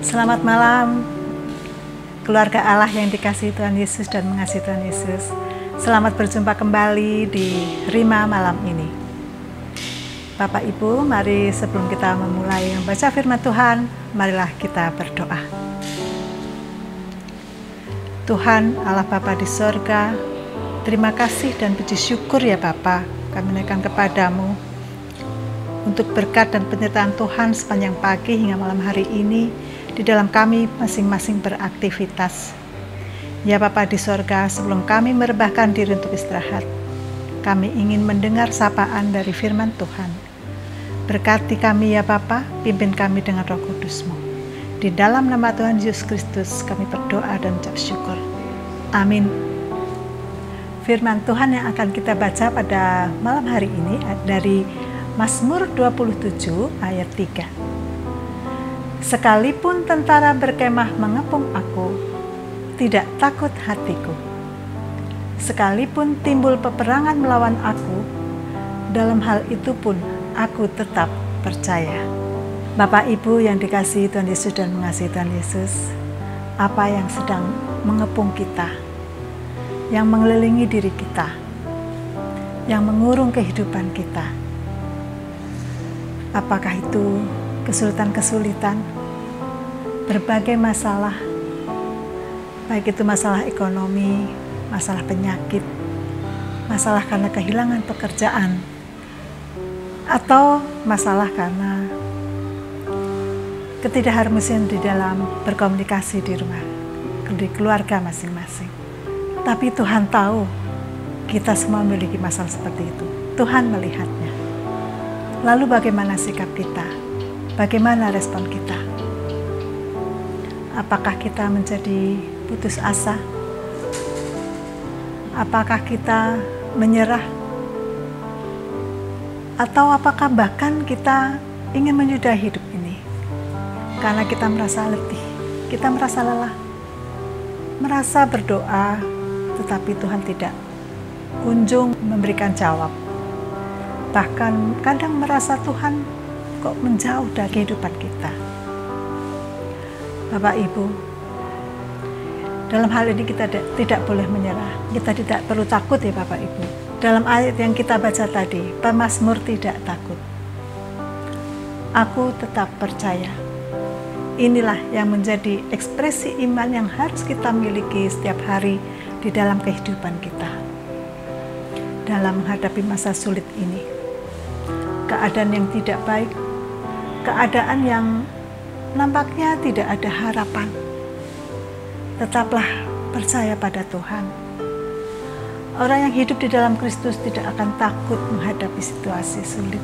Selamat malam, keluarga Allah yang dikasihi Tuhan Yesus dan mengasihi Tuhan Yesus. Selamat berjumpa kembali di Rima malam ini. Bapak Ibu, mari sebelum kita memulai membaca firman Tuhan, marilah kita berdoa. Tuhan Allah Bapa di sorga, terima kasih dan puji syukur ya Bapa, kami naikkan kepadamu untuk berkat dan penyertaan Tuhan sepanjang pagi hingga malam hari ini di dalam kami masing-masing beraktivitas. Ya Bapa di sorga, sebelum kami merebahkan diri untuk istirahat, kami ingin mendengar sapaan dari firman Tuhan. Berkati kami ya Bapa, pimpin kami dengan Roh Kudus-Mu. Di dalam nama Tuhan Yesus Kristus kami berdoa dan ucap syukur. Amin. Firman Tuhan yang akan kita baca pada malam hari ini dari Mazmur 27 ayat 3. Sekalipun tentara berkemah mengepung aku, tidak takut hatiku. Sekalipun timbul peperangan melawan aku, dalam hal itu pun aku tetap percaya. Bapak Ibu yang dikasihi Tuhan Yesus dan mengasihi Tuhan Yesus, apa yang sedang mengepung kita, yang mengelilingi diri kita, yang mengurung kehidupan kita? Apakah itu kesulitan-kesulitan, berbagai masalah, baik itu masalah ekonomi, masalah penyakit, masalah karena kehilangan pekerjaan, atau masalah karena ketidakharmonisan di dalam berkomunikasi di rumah, di keluarga masing-masing. Tapi Tuhan tahu kita semua memiliki masalah seperti itu. Tuhan melihatnya. Lalu bagaimana sikap kita? Bagaimana respon kita? Apakah kita menjadi putus asa? Apakah kita menyerah? Atau apakah bahkan kita ingin menyudahi hidup ini? Karena kita merasa letih, kita merasa lelah, merasa berdoa, tetapi Tuhan tidak kunjung memberikan jawab. Bahkan kadang merasa Tuhan kok menjauh dari kehidupan kita. Bapak Ibu, dalam hal ini kita tidak boleh menyerah. Kita tidak perlu takut ya Bapak Ibu. Dalam ayat yang kita baca tadi, pemazmur tidak takut. Aku tetap percaya. Inilah yang menjadi ekspresi iman yang harus kita miliki setiap hari di dalam kehidupan kita. Dalam menghadapi masa sulit ini, keadaan yang tidak baik, keadaan yang nampaknya tidak ada harapan, tetaplah percaya pada Tuhan. Orang yang hidup di dalam Kristus tidak akan takut menghadapi situasi sulit.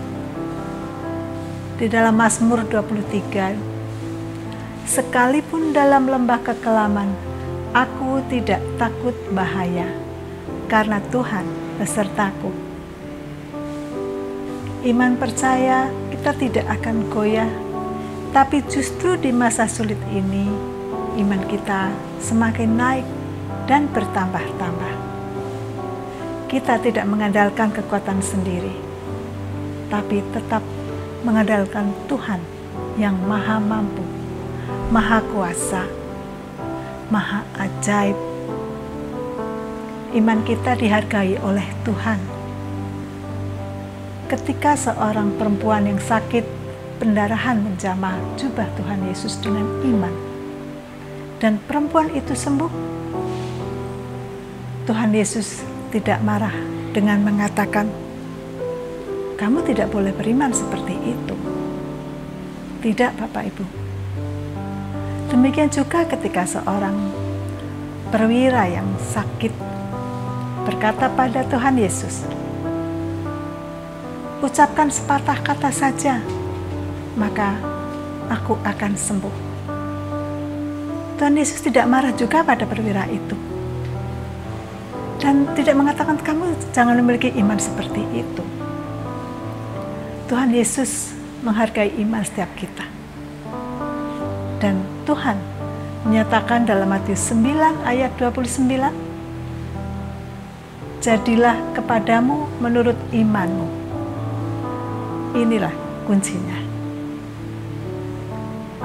Di dalam Mazmur 23, sekalipun dalam lembah kekelaman, aku tidak takut bahaya, karena Tuhan besertaku. Iman percaya kita tidak akan goyah, tapi justru di masa sulit ini, iman kita semakin naik dan bertambah-tambah. Kita tidak mengandalkan kekuatan sendiri, tapi tetap mengandalkan Tuhan yang maha mampu, maha kuasa, maha ajaib. Iman kita dihargai oleh Tuhan. Ketika seorang perempuan yang sakit pendarahan menjamah jubah Tuhan Yesus dengan iman, dan perempuan itu sembuh, Tuhan Yesus tidak marah dengan mengatakan, "Kamu tidak boleh beriman seperti itu." Tidak, Bapak Ibu. Demikian juga ketika seorang perwira yang sakit berkata pada Tuhan Yesus, "Ucapkan sepatah kata saja, maka aku akan sembuh." Tuhan Yesus tidak marah juga pada perwira itu, dan tidak mengatakan kamu jangan memiliki iman seperti itu. Tuhan Yesus menghargai iman setiap kita. Dan Tuhan menyatakan dalam Matius 9 ayat 29, "Jadilah kepadamu menurut imanmu." Inilah kuncinya.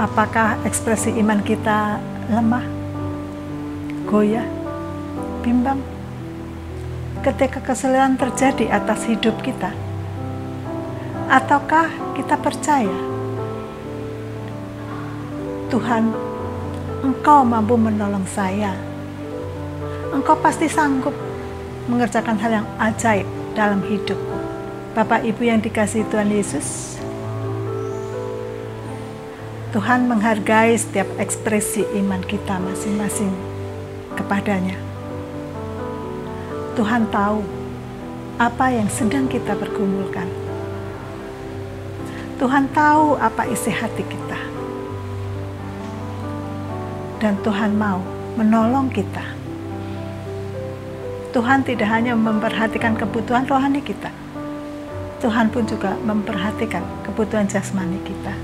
Apakah ekspresi iman kita lemah, goyah, bimbang ketika kesulitan terjadi atas hidup kita? Ataukah kita percaya, Tuhan, Engkau mampu menolong saya. Engkau pasti sanggup mengerjakan hal yang ajaib dalam hidupku. Bapak Ibu yang dikasihi Tuhan Yesus, Tuhan menghargai setiap ekspresi iman kita masing-masing kepadanya. Tuhan tahu apa yang sedang kita pergumulkan. Tuhan tahu apa isi hati kita. Dan Tuhan mau menolong kita. Tuhan tidak hanya memperhatikan kebutuhan rohani kita, Tuhan pun juga memperhatikan kebutuhan jasmani kita.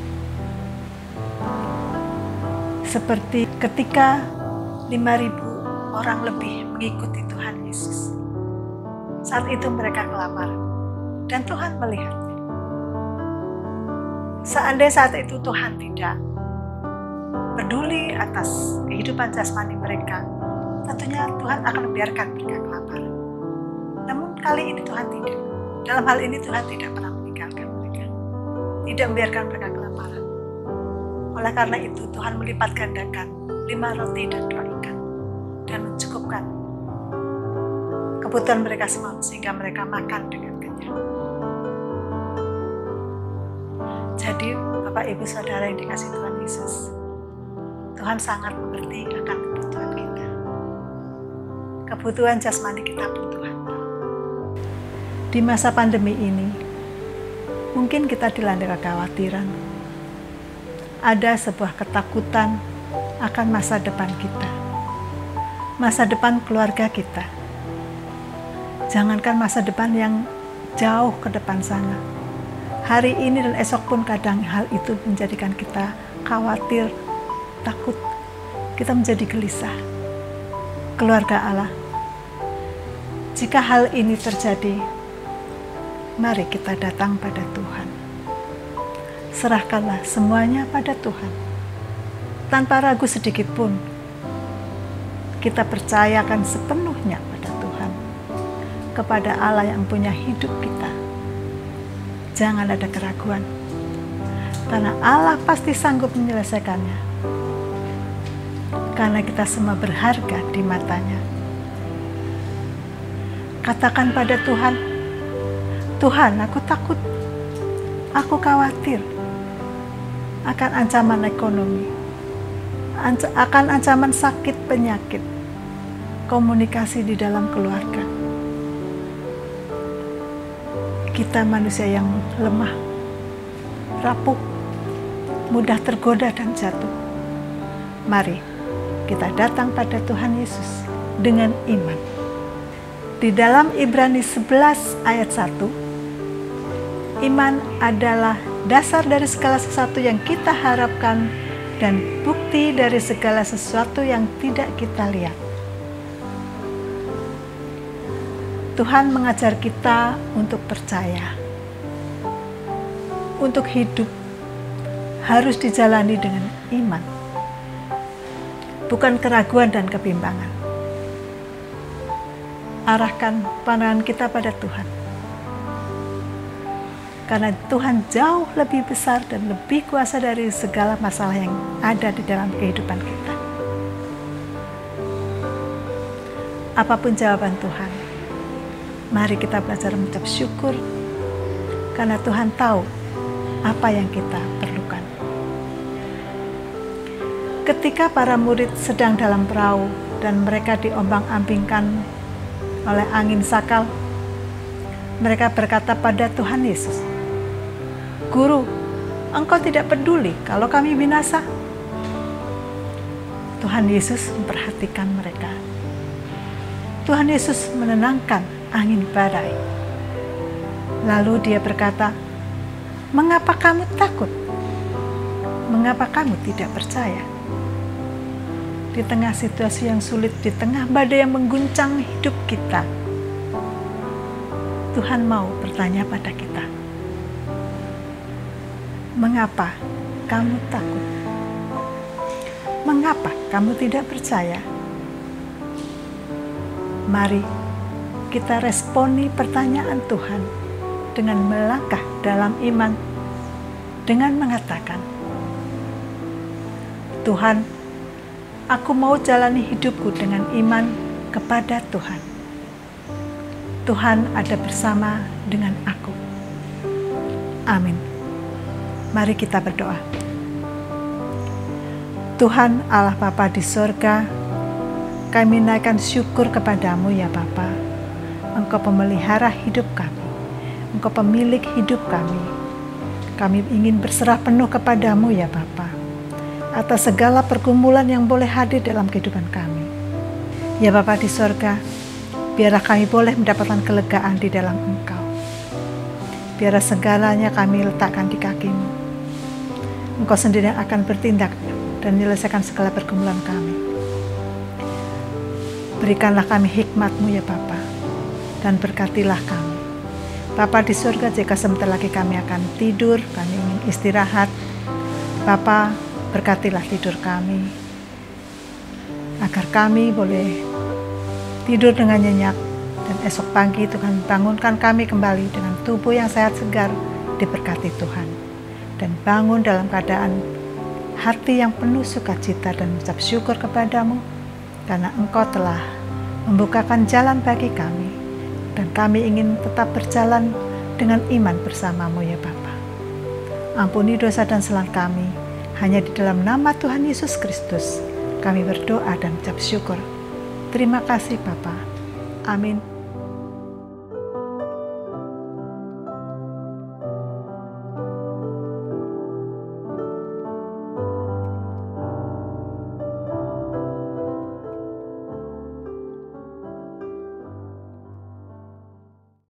Seperti ketika 5.000 orang lebih mengikuti Tuhan Yesus. Saat itu mereka kelaparan dan Tuhan melihatnya. Seandainya saat itu Tuhan tidak peduli atas kehidupan jasmani mereka, tentunya Tuhan akan membiarkan mereka kelaparan. Namun kali ini Tuhan tidak. Dalam hal ini Tuhan tidak pernah meninggalkan mereka, tidak membiarkan mereka kelaparan. Oleh karena itu Tuhan melipat gandakan 5 roti dan 2 ikan dan mencukupkan kebutuhan mereka semua sehingga mereka makan dengan kenyang. Jadi Bapak Ibu Saudara yang dikasihi Tuhan Yesus, Tuhan sangat mengerti akan kebutuhan kita. Kebutuhan jasmani kita pun Tuhan tahu. Di masa pandemi ini, mungkin kita dilanda kekhawatiran. Ada sebuah ketakutan akan masa depan kita, masa depan keluarga kita. Jangankan masa depan yang jauh ke depan sana, hari ini dan esok pun kadang hal itu menjadikan kita khawatir, takut, kita menjadi gelisah. Keluarga Allah, jika hal ini terjadi, mari kita datang pada Tuhan. Serahkanlah semuanya pada Tuhan. Tanpa ragu sedikit pun, kita percayakan sepenuhnya pada Tuhan, kepada Allah yang punya hidup kita. Jangan ada keraguan, karena Allah pasti sanggup menyelesaikannya. Karena kita semua berharga di matanya. Katakan pada Tuhan, Tuhan, aku takut, aku khawatir akan ancaman ekonomi, akan ancaman sakit penyakit, komunikasi di dalam keluarga. Kita manusia yang lemah, rapuh, mudah tergoda dan jatuh. Mari kita datang pada Tuhan Yesus dengan iman. Di dalam Ibrani 11 ayat 1, iman adalah dasar dari segala sesuatu yang kita harapkan dan bukti dari segala sesuatu yang tidak kita lihat. Tuhan mengajar kita untuk percaya. Untuk hidup harus dijalani dengan iman, bukan keraguan dan kebimbangan. Arahkan pandangan kita pada Tuhan. Karena Tuhan jauh lebih besar dan lebih kuasa dari segala masalah yang ada di dalam kehidupan kita. Apapun jawaban Tuhan, mari kita belajar mengucap syukur, karena Tuhan tahu apa yang kita perlukan. Ketika para murid sedang dalam perahu dan mereka diombang-ambingkan oleh angin sakal, mereka berkata pada Tuhan Yesus, Guru, Engkau tidak peduli kalau kami binasa. Tuhan Yesus memperhatikan mereka. Tuhan Yesus menenangkan angin badai. Lalu dia berkata, mengapa kamu takut? Mengapa kamu tidak percaya? Di tengah situasi yang sulit, di tengah badai yang mengguncang hidup kita, Tuhan mau bertanya pada kita, mengapa kamu takut? Mengapa kamu tidak percaya? Mari kita responi pertanyaan Tuhan dengan melangkah dalam iman, dengan mengatakan, Tuhan, aku mau jalani hidupku dengan iman kepada Tuhan. Tuhan ada bersama dengan aku. Amin. Mari kita berdoa. Tuhan Allah Bapa di sorga, kami naikkan syukur kepadamu ya Bapa. Engkau pemelihara hidup kami, Engkau pemilik hidup kami. Kami ingin berserah penuh kepadamu ya Bapa, atas segala pergumulan yang boleh hadir dalam kehidupan kami. Ya Bapa di sorga, biarlah kami boleh mendapatkan kelegaan di dalam Engkau. Biarlah segalanya kami letakkan di kaki-Mu. Engkau sendiri yang akan bertindak dan menyelesaikan segala pergumulan kami. Berikanlah kami hikmat-Mu ya Bapa, dan berkatilah kami. Bapa di surga, jika sebentar lagi kami akan tidur, kami ingin istirahat, Bapa berkatilah tidur kami, agar kami boleh tidur dengan nyenyak, dan esok pagi Tuhan bangunkan kami kembali dengan tubuh yang sehat segar, diberkati Tuhan, dan bangun dalam keadaan hati yang penuh sukacita dan mengucap syukur kepadamu, karena Engkau telah membukakan jalan bagi kami, dan kami ingin tetap berjalan dengan iman bersamamu ya Bapa. Ampuni dosa dan kesalahan kami, hanya di dalam nama Tuhan Yesus Kristus kami berdoa dan mengucap syukur. Terima kasih Bapa. Amin.